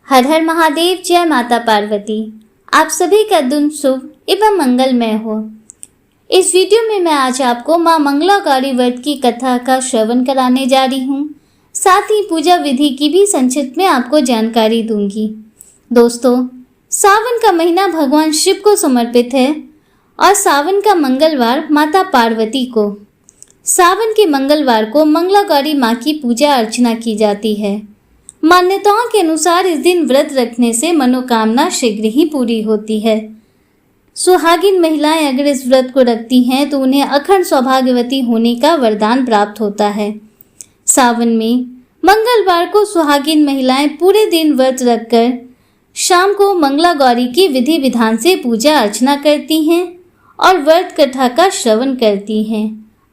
हर हर महादेव। जय माता पार्वती। आप सभी का दिन शुभ एवं मंगलमय हो। इस वीडियो में मैं आज आपको मां मंगला गौरी व्रत की कथा का श्रवण कराने जा रही हूँ। साथ ही पूजा विधि की भी संक्षिप्त में आपको जानकारी दूंगी। दोस्तों, सावन का महीना भगवान शिव को समर्पित है और सावन का मंगलवार माता पार्वती को। सावन के मंगलवार को मंगला गौरी माँ की पूजा अर्चना की जाती है। मान्यताओं के अनुसार इस दिन व्रत रखने से मनोकामना शीघ्र ही पूरी होती है। सुहागिन महिलाएं अगर इस व्रत को रखती हैं तो उन्हें अखंड सौभाग्यवती होने का वरदान प्राप्त होता है। सावन में मंगलवार को सुहागिन महिलाएं पूरे दिन व्रत रखकर शाम को मंगला गौरी की विधि विधान से पूजा अर्चना करती हैं और व्रत कथा का श्रवण करती हैं।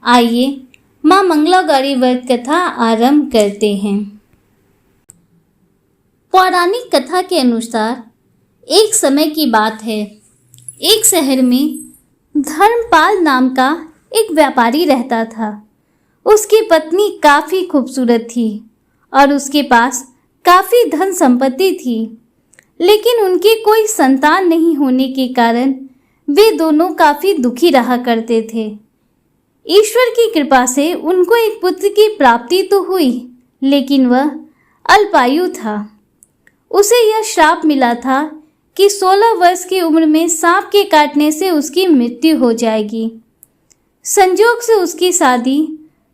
आइए मां मंगला गौरी व्रत कथा आरंभ करते हैं। पौराणिक कथा के अनुसार एक समय की बात है। एक शहर में धर्मपाल नाम का एक व्यापारी रहता था। उसकी पत्नी काफ़ी खूबसूरत थी और उसके पास काफ़ी धन संपत्ति थी, लेकिन उनके कोई संतान नहीं होने के कारण वे दोनों काफ़ी दुखी रहा करते थे। ईश्वर की कृपा से उनको एक पुत्र की प्राप्ति तो हुई, लेकिन वह अल्पायु था। उसे यह श्राप मिला था कि 16 वर्ष की उम्र में सांप के काटने से उसकी मृत्यु हो जाएगी। संजोग से उसकी शादी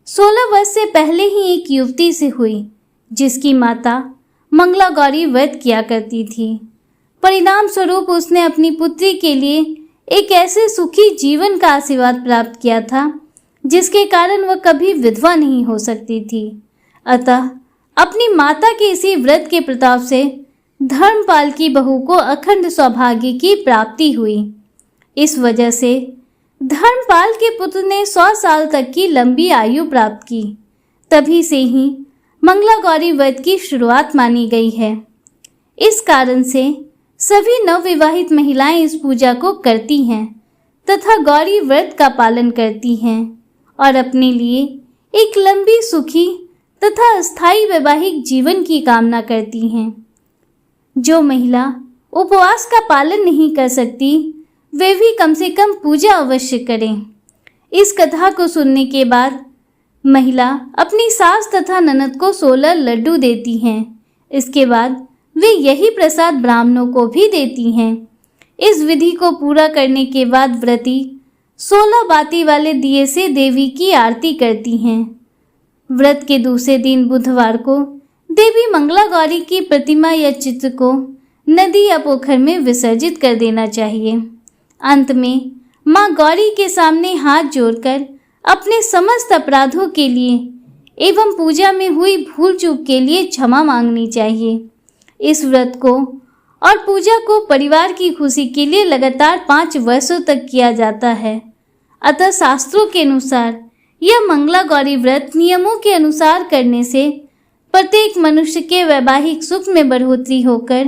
16 वर्ष से पहले ही एक युवती से हुई, जिसकी माता मंगला गौरी व्रत किया करती थी। परिणाम स्वरूप उसने अपनी पुत्री के लिए एक ऐसे सुखी जीवन का आशीर्वाद प्राप्त किया था, जिसके कारण वह कभी विधवा नहीं हो सकती थी। अतः अपनी माता के इसी व्रत के प्रताप से धर्मपाल की बहू को अखंड सौभाग्य की प्राप्ति हुई। इस वजह से धर्मपाल के पुत्र ने 100 साल तक की लंबी आयु प्राप्त की। तभी से ही मंगला गौरी व्रत की शुरुआत मानी गई है। इस कारण से सभी नवविवाहित महिलाएं इस पूजा को करती हैं तथा गौरी व्रत का पालन करती हैं और अपने लिए एक लंबी, सुखी तथा स्थायी वैवाहिक जीवन की कामना करती हैं। जो महिला उपवास का पालन नहीं कर सकती, वे भी कम से कम पूजा अवश्य करें। इस कथा को सुनने के बाद महिला अपनी सास तथा ननद को 16 लड्डू देती हैं। इसके बाद वे यही प्रसाद ब्राह्मणों को भी देती हैं। इस विधि को पूरा करने के बाद व्रती 16 बाती वाले दिए से देवी की आरती करती हैं। व्रत के दूसरे दिन बुधवार को देवी मंगला गौरी की प्रतिमा या चित्र को नदी या पोखर में विसर्जित कर देना चाहिए। अंत में मां गौरी के सामने हाथ जोड़कर अपने समस्त अपराधों के लिए एवं पूजा में हुई भूल चूक के लिए क्षमा मांगनी चाहिए। इस व्रत को और पूजा को परिवार की खुशी के लिए लगातार 5 वर्षों तक किया जाता है। अतः शास्त्रों के अनुसार यह मंगला गौरी व्रत नियमों के अनुसार करने से प्रत्येक मनुष्य के वैवाहिक सुख में बढ़ोतरी होकर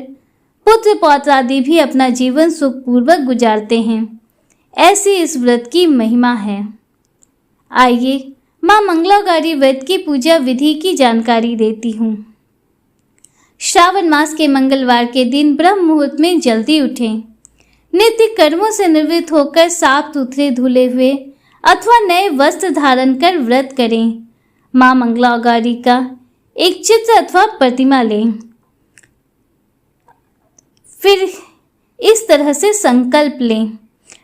पुत्र पौत्र आदि भी अपना जीवन सुखपूर्वक गुजारते हैं। ऐसी इस व्रत की महिमा है। आइए मां मंगला गौरी व्रत की पूजा विधि की जानकारी देती हूँ। श्रावण मास के मंगलवार के दिन ब्रह्म मुहूर्त में जल्दी उठें। नित्य कर्मों से निवृत्त होकर साफ सुथरे धुले हुए अथवा नए वस्त्र धारण कर व्रत करें। मां मंगला गौरी का एक चित्र अथवा प्रतिमा लें। फिर इस तरह से संकल्प लें,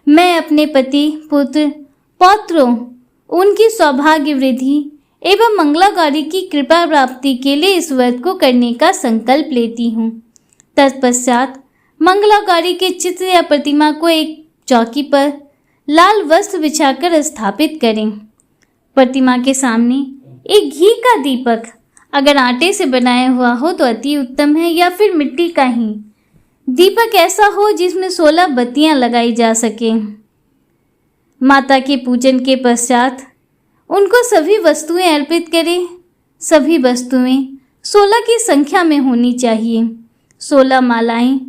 मैं अपने पति, पुत्र, पौत्रों, उनकी सौभाग्य वृद्धि एवं मंगला गौरी की कृपा प्राप्ति के लिए इस व्रत को करने का संकल्प लेती हूँ। तत्पश्चात मंगला गौरी के चित्र या प्रतिमा को एक चौकी पर लाल वस्त्र बिछाकर स्थापित करें। प्रतिमा के सामने एक घी का दीपक, अगर आटे से बनाया हुआ हो तो अति उत्तम है, या फिर मिट्टी का ही दीपक ऐसा हो जिसमें 16 बत्तियां लगाई जा सके। माता के पूजन के पश्चात उनको सभी वस्तुएं अर्पित करें। सभी वस्तुएं 16 की संख्या में होनी चाहिए। 16 मालाएं,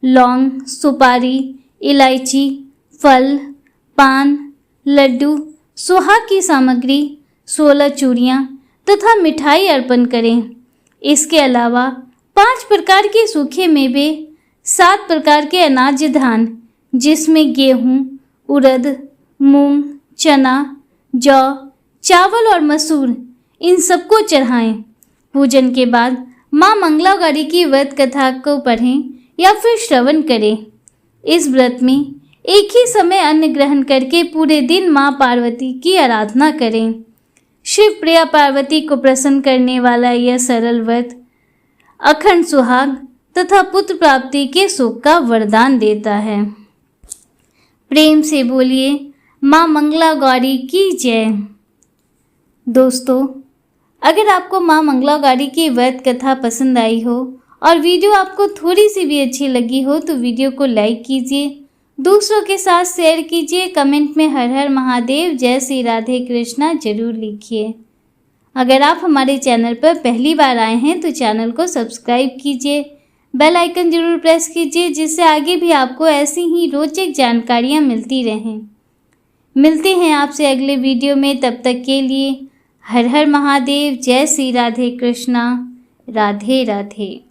लौंग, सुपारी, इलायची, फल, पान, लड्डू, सुहाग की सामग्री, 16 चूड़ियाँ तथा मिठाई अर्पण करें। इसके अलावा 5 प्रकार के सूखे मेवे, 7 प्रकार के अनाज धान जिसमें गेहूं, उड़द, मूंग, चना, जौ, चावल और मसूर, इन सबको चढ़ाएं। पूजन के बाद माँ मंगला गौरी की व्रत कथा को पढ़ें या फिर श्रवण करें। इस व्रत में एक ही समय अन्न ग्रहण करके पूरे दिन माँ पार्वती की आराधना करें। शिव प्रिया पार्वती को प्रसन्न करने वाला यह सरल व्रत अखंड सुहाग तथा पुत्र प्राप्ति के सुख का वरदान देता है। प्रेम से बोलिए माँ मंगला गौरी की जय। दोस्तों, अगर आपको माँ मंगला गौरी की व्रत कथा पसंद आई हो और वीडियो आपको थोड़ी सी भी अच्छी लगी हो तो वीडियो को लाइक कीजिए, दूसरों के साथ शेयर कीजिए, कमेंट में हर हर महादेव, जय श्री राधे कृष्णा जरूर लिखिए। अगर आप हमारे चैनल पर पहली बार आए हैं तो चैनल को सब्सक्राइब कीजिए, बेल आइकन जरूर प्रेस कीजिए जिससे आगे भी आपको ऐसी ही रोचक जानकारियाँ मिलती रहें। मिलते हैं आपसे अगले वीडियो में, तब तक के लिए हर हर महादेव, जय श्री राधे कृष्णा, राधे राधे।